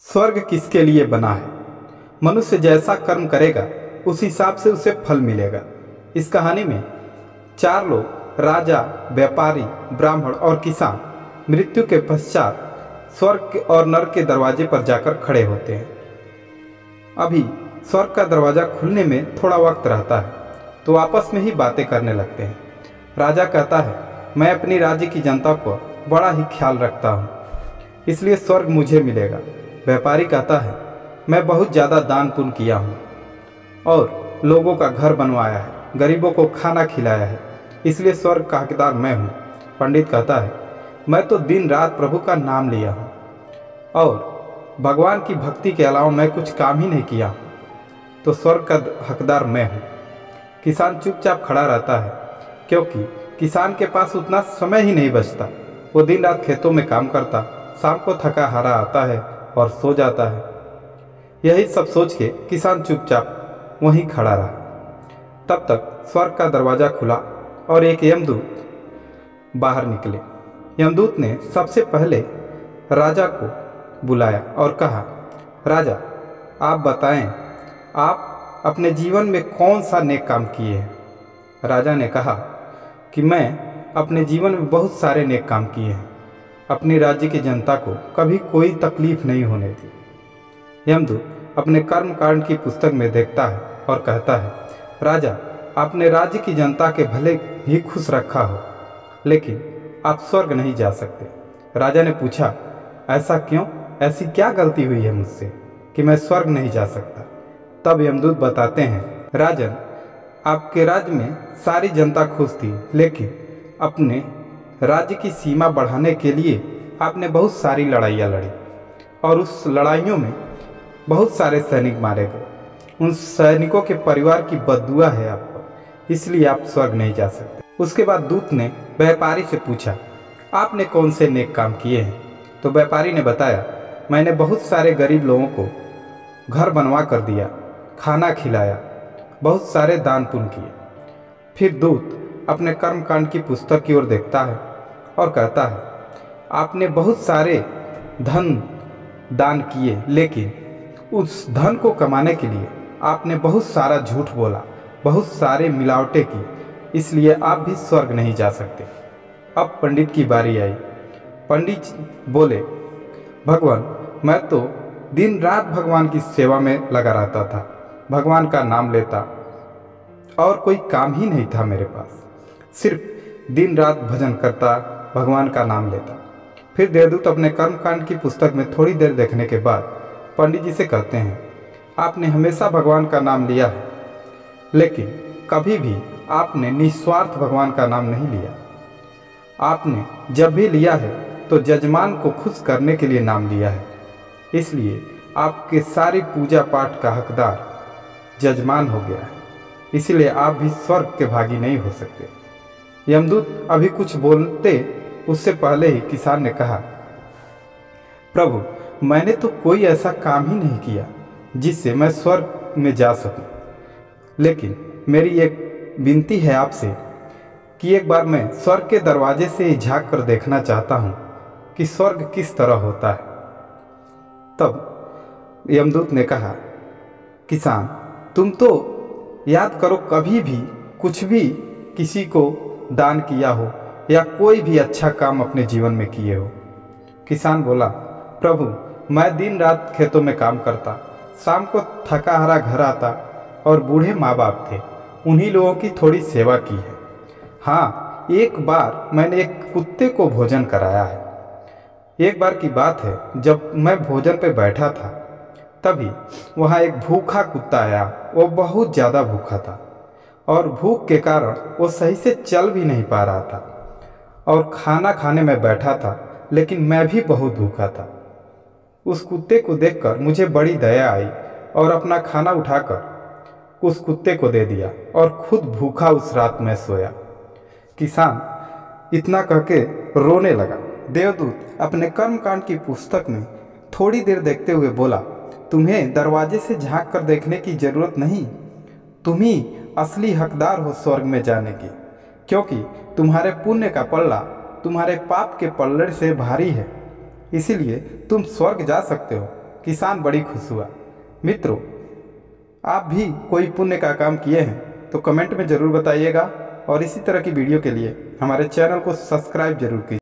स्वर्ग किसके लिए बना है? मनुष्य जैसा कर्म करेगा उस हिसाब से उसे फल मिलेगा। इस कहानी में 4 लोग, राजा, व्यापारी, ब्राह्मण और किसान, मृत्यु के पश्चात स्वर्ग और नरक के दरवाजे पर जाकर खड़े होते हैं। अभी स्वर्ग का दरवाज़ा खुलने में थोड़ा वक्त रहता है तो आपस में ही बातें करने लगते हैं। राजा कहता है, मैं अपनी राज्य की जनता को बड़ा ही ख्याल रखता हूँ, इसलिए स्वर्ग मुझे मिलेगा। व्यापारी कहता है, मैं बहुत ज़्यादा दान पुण्य किया हूँ और लोगों का घर बनवाया है, गरीबों को खाना खिलाया है, इसलिए स्वर्ग का हकदार मैं हूँ। पंडित कहता है, मैं तो दिन रात प्रभु का नाम लिया हूँ और भगवान की भक्ति के अलावा मैं कुछ काम ही नहीं किया, तो स्वर्ग का हकदार मैं हूँ। किसान चुपचाप खड़ा रहता है क्योंकि किसान के पास उतना समय ही नहीं बचता। वो दिन रात खेतों में काम करता, शाम को थका हारा आता है और सो जाता है। यही सब सोच के किसान चुपचाप वहीं खड़ा रहा। तब तक स्वर्ग का दरवाज़ा खुला और एक यमदूत बाहर निकले। यमदूत ने सबसे पहले राजा को बुलाया और कहा, राजा, आप बताएं, आप अपने जीवन में कौन सा नेक काम किए हैं? राजा ने कहा कि मैं अपने जीवन में बहुत सारे नेक काम किए हैं। अपनी राज्य की जनता को कभी कोई तकलीफ नहीं होने दी। यमदूत अपने कर्म कांड की पुस्तक में देखता है और कहता है, राजा, आपने राज्य की जनता के भले ही खुश रखा हो, लेकिन आप स्वर्ग नहीं जा सकते। राजा ने पूछा, ऐसा क्यों? ऐसी क्या गलती हुई है मुझसे कि मैं स्वर्ग नहीं जा सकता? तब यमदूत बताते हैं, राजन, आपके राज्य में सारी जनता खुश थी, लेकिन अपने राज्य की सीमा बढ़ाने के लिए आपने बहुत सारी लड़ाइयाँ लड़ी और उस लड़ाइयों में बहुत सारे सैनिक मारे गए। उन सैनिकों के परिवार की बददुआ है आप पर, इसलिए आप स्वर्ग नहीं जा सकते। उसके बाद दूत ने व्यापारी से पूछा, आपने कौन से नेक काम किए हैं? तो व्यापारी ने बताया, मैंने बहुत सारे गरीब लोगों को घर बनवा कर दिया, खाना खिलाया, बहुत सारे दान पुण्य किए। फिर दूत अपने कर्म कांड की पुस्तक की ओर देखता है और कहता है, आपने बहुत सारे धन दान किए, लेकिन उस धन को कमाने के लिए आपने बहुत सारा झूठ बोला, बहुत सारे मिलावटें की, इसलिए आप भी स्वर्ग नहीं जा सकते। अब पंडित की बारी आई। पंडित बोले, भगवान, मैं तो दिन रात भगवान की सेवा में लगा रहता था, भगवान का नाम लेता और कोई काम ही नहीं था मेरे पास, सिर्फ दिन रात भजन करता, भगवान का नाम लेता। फिर देवदूत अपने कर्म कांड की पुस्तक में थोड़ी देर देखने के बाद पंडित जी से कहते हैं, आपने हमेशा भगवान का नाम लिया है, लेकिन कभी भी आपने निस्वार्थ भगवान का नाम नहीं लिया। आपने जब भी लिया है तो जजमान को खुश करने के लिए नाम लिया है, इसलिए आपके सारी पूजा पाठ का हकदार जजमान हो गया है, इसलिए आप भी स्वर्ग के भागी नहीं हो सकते। यमदूत अभी कुछ बोलते उससे पहले ही किसान ने कहा, प्रभु, मैंने तो कोई ऐसा काम ही नहीं किया जिससे मैं स्वर्ग में जा सकूं, लेकिन मेरी एक विनती है आपसे कि एक बार मैं स्वर्ग के दरवाजे से झांक कर देखना चाहता हूं कि स्वर्ग किस तरह होता है। तब यमदूत ने कहा, किसान, तुम तो याद करो कभी भी कुछ भी किसी को दान किया हो या कोई भी अच्छा काम अपने जीवन में किए हो। किसान बोला, प्रभु, मैं दिन रात खेतों में काम करता, शाम को थका हारा घर आता और बूढ़े माँ बाप थे, उन्हीं लोगों की थोड़ी सेवा की है। हाँ, एक बार मैंने एक कुत्ते को भोजन कराया है। एक बार की बात है, जब मैं भोजन पे बैठा था तभी वहाँ एक भूखा कुत्ता आया। वो बहुत ज़्यादा भूखा था और भूख के कारण वो सही से चल भी नहीं पा रहा था और खाना खाने में बैठा था, लेकिन मैं भी बहुत भूखा था। उस कुत्ते को देखकर मुझे बड़ी दया आई और अपना खाना उठाकर उस कुत्ते को दे दिया और खुद भूखा उस रात में सोया। किसान इतना कह के रोने लगा। देवदूत अपने कर्म कांड की पुस्तक में थोड़ी देर देखते हुए बोला, तुम्हें दरवाजे से झांक कर देखने की जरूरत नहीं, तुम ही असली हकदार हो स्वर्ग में जाने की, क्योंकि तुम्हारे पुण्य का पल्ला तुम्हारे पाप के पल्ले से भारी है, इसीलिए तुम स्वर्ग जा सकते हो। किसान बड़ी खुश हुआ। मित्रों, आप भी कोई पुण्य का काम किए हैं तो कमेंट में ज़रूर बताइएगा और इसी तरह की वीडियो के लिए हमारे चैनल को सब्सक्राइब जरूर कीजिए।